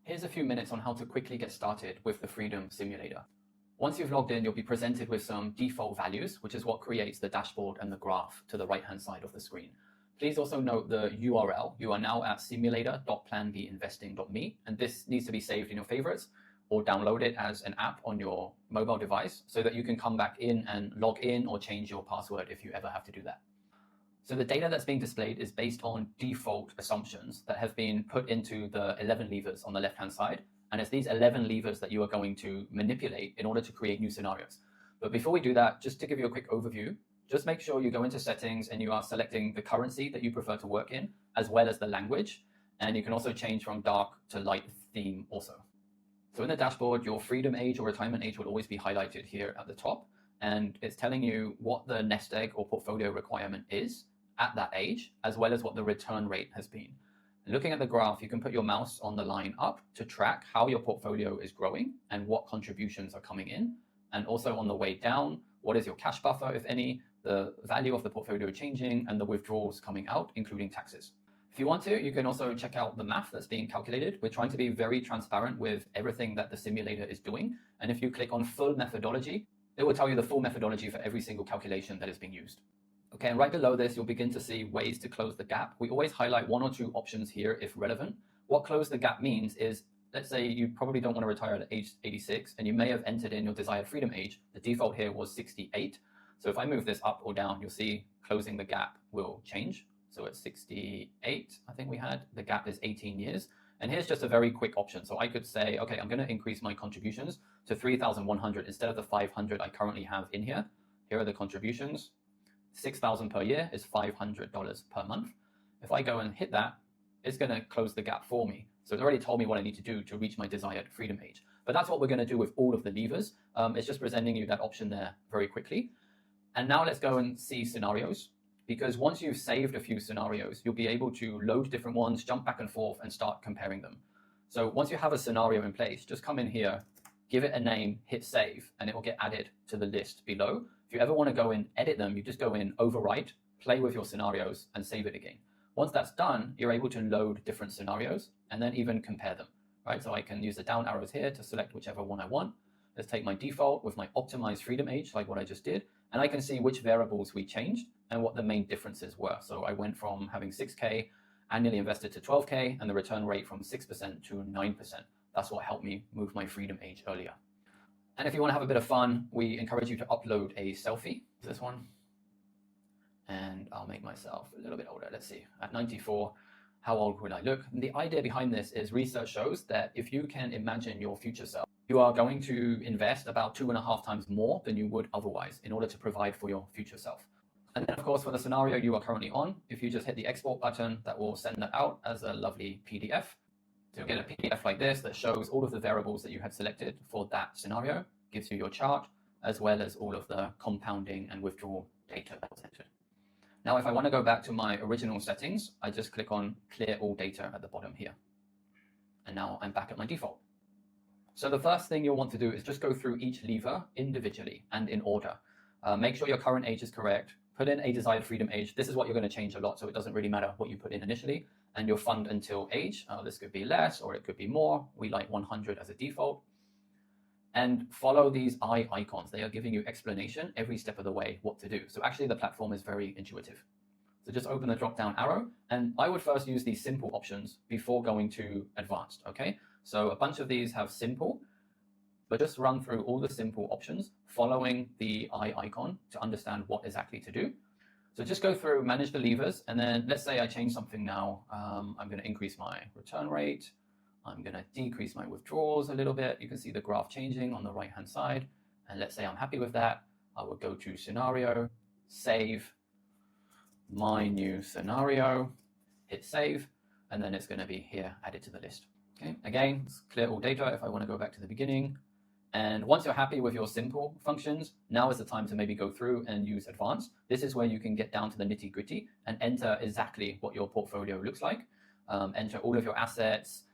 Here's a few minutes on how to quickly get started with the Freedom Simulator. Once you've logged in, you'll be presented with some default values, which is what creates the dashboard and the graph to the right-hand side of the screen. Please also note the URL. You are now at simulator.planbinvesting.me, and this needs to be saved in your favorites or download it as an app on your mobile device so that you can come back in and log in or change your password if you ever have to do that. So the data that's being displayed is based on default assumptions that have been put into the 11 levers on the left-hand side. And it's these 11 levers that you are going to manipulate in order to create new scenarios. But before we do that, just to give you a quick overview, just make sure you go into settings and you are selecting the currency that you prefer to work in, as well as the language. And you can also change from dark to light theme also. So in the dashboard, your freedom age or retirement age will always be highlighted here at the top. And it's telling you what the nest egg or portfolio requirement is at that age, as well as what the return rate has been. Looking at the graph, you can put your mouse on the line up to track how your portfolio is growing and what contributions are coming in. And also on the way down, what is your cash buffer, if any, the value of the portfolio changing, and the withdrawals coming out, including taxes. If you want to, you can also check out the math that's being calculated. We're trying to be very transparent with everything that the simulator is doing. And if you click on full methodology, it will tell you the full methodology for every single calculation that is being used. Okay, and right below this, you'll begin to see ways to close the gap. We always highlight one or two options here if relevant. What close the gap means is, let's say you probably don't want to retire at age 86, and you may have entered in your desired freedom age. The default here was 68. So if I move this up or down, you'll see closing the gap will change. So at 68, I think we had, the gap is 18 years. And here's just a very quick option. So I could say, okay, I'm going to increase my contributions to 3,100 instead of the 500 I currently have in here. Here are the contributions. 6,000 per year is $500 per month. If I go and hit that, it's going to close the gap for me. So it's already told me what I need to do to reach my desired freedom age. But that's what we're going to do with all of the levers. It's just presenting you that option there very quickly. And now let's go and see scenarios, because once you've saved a few scenarios, you'll be able to load different ones, jump back and forth, and start comparing them. So once you have a scenario in place, just come in here, give it a name, hit save, and it will get added to the list below. If you ever want to go and edit them, you just go in, overwrite, play with your scenarios, and save it again. Once that's done, you're able to load different scenarios and then even compare them, right? So I can use the down arrows here to select whichever one I want. Let's take my default with my optimized freedom age, like what I just did, and I can see which variables we changed and what the main differences were. So I went from having 6K annually invested to 12K, and the return rate from 6% to 9%. That's what helped me move my freedom age earlier. And if you want to have a bit of fun, we encourage you to upload a selfie. This one. And I'll make myself a little bit older. Let's see. At 94, how old would I look? And the idea behind this is research shows that if you can imagine your future self, you are going to invest about 2.5 times more than you would otherwise in order to provide for your future self. And then, of course, for the scenario you are currently on, if you just hit the export button, that will send that out as a lovely PDF. So you'll get a PDF like this that shows all of the variables that you had selected for that scenario, gives you your chart, as well as all of the compounding and withdrawal data that was entered. Now, if I want to go back to my original settings, I just click on clear all data at the bottom here. And now I'm back at my default. So the first thing you'll want to do is just go through each lever individually and in order. Make sure your current age is correct. Put in a desired freedom age. This is what you're going to change a lot, so it doesn't really matter what you put in initially. And your fund until age. This could be less or it could be more. We like 100 as a default. And follow these eye icons. They are giving you explanation every step of the way what to do. So actually the platform is very intuitive. So just open the drop down arrow, and I would first use these simple options before going to advanced, okay? So a bunch of these have simple, but just run through all the simple options following the eye icon to understand what exactly to do. So just go through, manage the levers, and then let's say I change something now. I'm going to increase my return rate. I'm going to decrease my withdrawals a little bit. You can see the graph changing on the right-hand side. And let's say I'm happy with that. I will go to scenario, save my new scenario, hit save, and then it's going to be here added to the list. Okay, again, it's clear all data if I want to go back to the beginning. And once you're happy with your simple functions, now is the time to maybe go through and use advanced. This is where you can get down to the nitty gritty and enter exactly what your portfolio looks like. Enter all of your assets.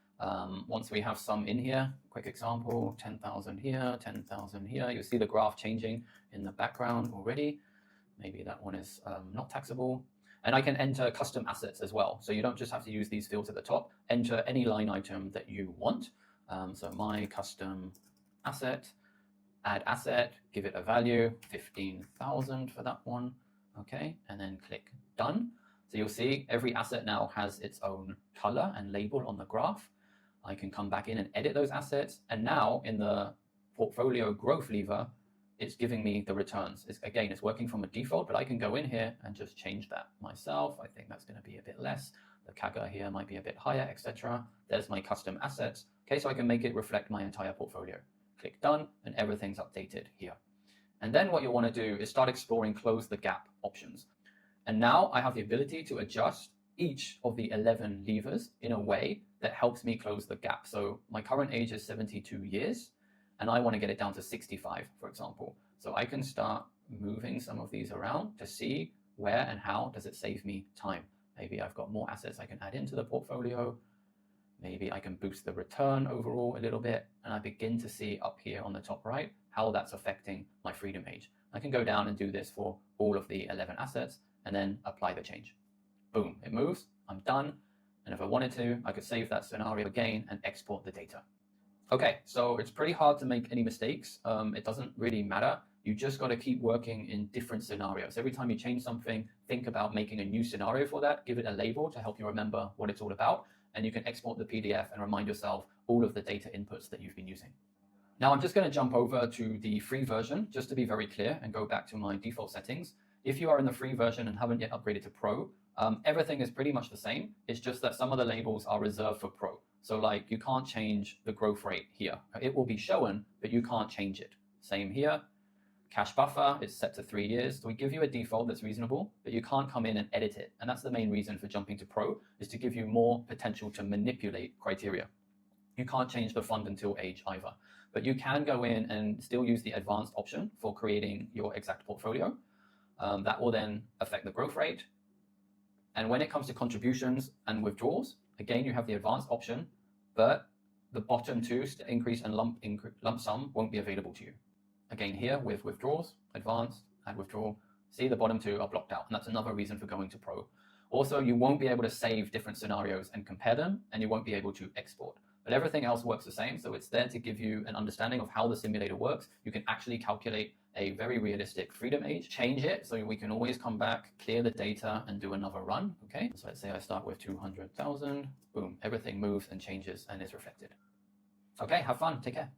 Once we have some in here, quick example, 10,000 here, 10,000 here. You'll see the graph changing in the background already. Maybe that one is not taxable. And I can enter custom assets as well. So you don't just have to use these fields at the top. Enter any line item that you want. So my custom asset, add asset, give it a value, 15,000 for that one. Okay, and then click done. So you'll see every asset now has its own color and label on the graph. I can come back in and edit those assets. And now in the portfolio growth lever, it's giving me the returns. Again, it's working from a default, but I can go in here and just change that myself. I think that's going to be a bit less. The CAGR here might be a bit higher, etc. There's my custom assets. Okay, so I can make it reflect my entire portfolio. Click done, and everything's updated here. And then what you want to do is start exploring close the gap options. And now I have the ability to adjust each of the 11 levers in a way that helps me close the gap. So my current age is 72 years, and I want to get it down to 65, for example. So I can start moving some of these around to see where and how does it save me time. Maybe I've got more assets I can add into the portfolio. Maybe I can boost the return overall a little bit, and I begin to see up here on the top right how that's affecting my freedom age. I can go down and do this for all of the 11 assets and then apply the change. Boom, it moves, I'm done. And if I wanted to, I could save that scenario again and export the data. Okay, so it's pretty hard to make any mistakes. It doesn't really matter. You just got to keep working in different scenarios. Every time you change something, think about making a new scenario for that, give it a label to help you remember what it's all about, and you can export the PDF and remind yourself all of the data inputs that you've been using. Now I'm just going to jump over to the free version, just to be very clear, and go back to my default settings. If you are in the free version and haven't yet upgraded to Pro, everything is pretty much the same. It's just that some of the labels are reserved for Pro. So like you can't change the growth rate here. It will be shown, but you can't change it. Same here. Cache buffer is set to 3 years. So we give you a default that's reasonable, but you can't come in and edit it. And that's the main reason for jumping to Pro, is to give you more potential to manipulate criteria. You can't change the fund until age either, but you can go in and still use the advanced option for creating your exact portfolio. That will then affect the growth rate. And when it comes to contributions and withdrawals, again, you have the advanced option, but the bottom two, increase and lump sum, won't be available to you. Again, here with withdrawals, advanced, add withdrawal, see the bottom two are blocked out. And that's another reason for going to Pro. Also, you won't be able to save different scenarios and compare them, and you won't be able to export. But everything else works the same. So it's there to give you an understanding of how the simulator works. You can actually calculate a very realistic freedom age, change it so we can always come back, clear the data, and do another run. Okay, so let's say I start with 200,000. Boom, everything moves and changes and is reflected. Okay, have fun. Take care.